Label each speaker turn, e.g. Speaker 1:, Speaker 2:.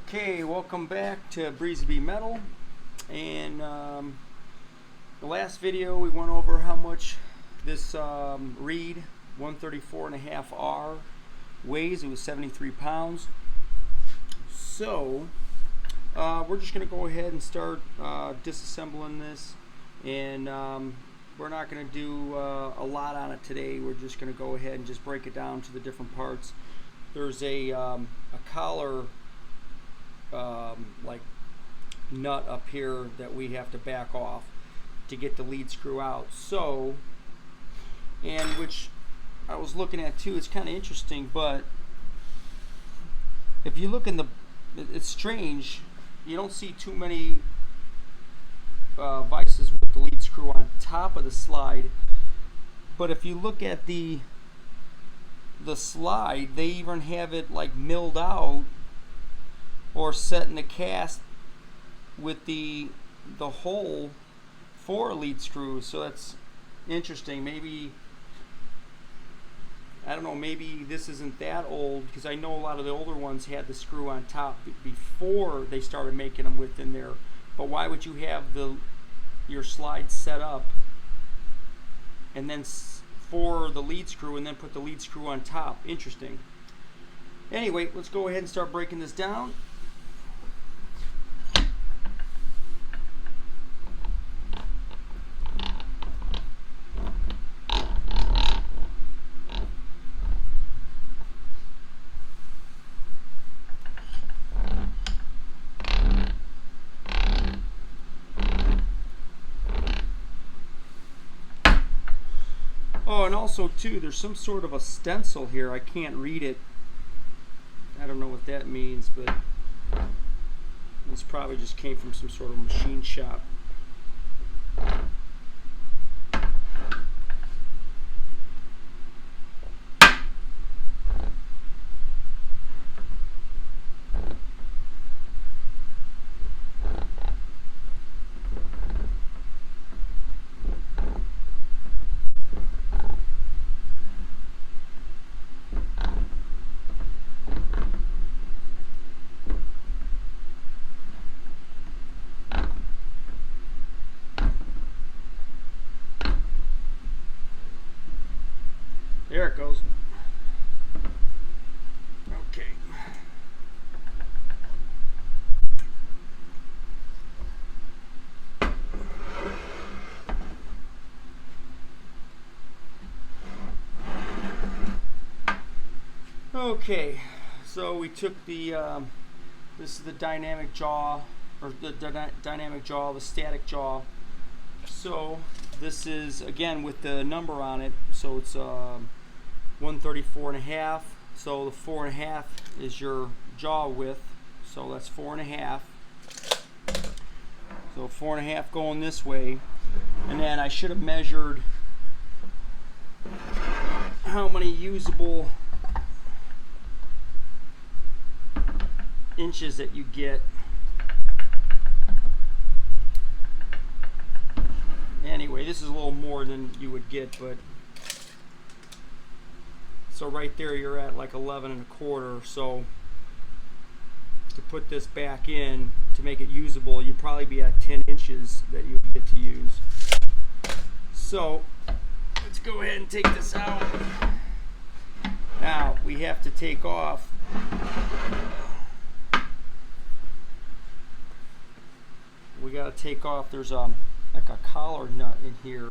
Speaker 1: Okay, welcome back to Breezy Metal. And the last video we went over how much this reed 134.5R weighs. It was 73 pounds. So we're just going to go ahead and start disassembling this, and we're not going to do a lot on it today. We're just going to go ahead and just break it down to the different parts. There's a collar like nut up here that we have to back off to get the lead screw out. So, and which I was looking at too, it's kind of interesting, but if you look in the, it's strange, you don't see too many vices with the lead screw on top of the slide, but if you look at the slide, they even have it like milled out or set in the cast with the hole for a lead screw. So that's interesting. Maybe, I don't know, maybe this isn't that old, because I know a lot of the older ones had the screw on top before they started making them within there. But why would you have your slide set up and then for the lead screw and then put the lead screw on top? Interesting. Anyway, let's go ahead and start breaking this down. Oh, and also too, there's some sort of a stencil here. I can't read it. I don't know what that means, but this probably just came from some sort of machine shop. There it goes. Okay. Okay, so we took the, this is the dynamic jaw, or the dynamic jaw, the static jaw. So this is, again, with the number on it, so it's 134.5. So the 4.5 is your jaw width, so that's 4.5. So 4.5 going this way, and then I should have measured how many usable inches that you get. Anyway, this is a little more than you would get, but so right there you're at like 11.25. So to put this back in to make it usable, you'd probably be at 10 inches that you would get to use. So let's go ahead and take this out. Now we have to take off there's like a collar nut in here.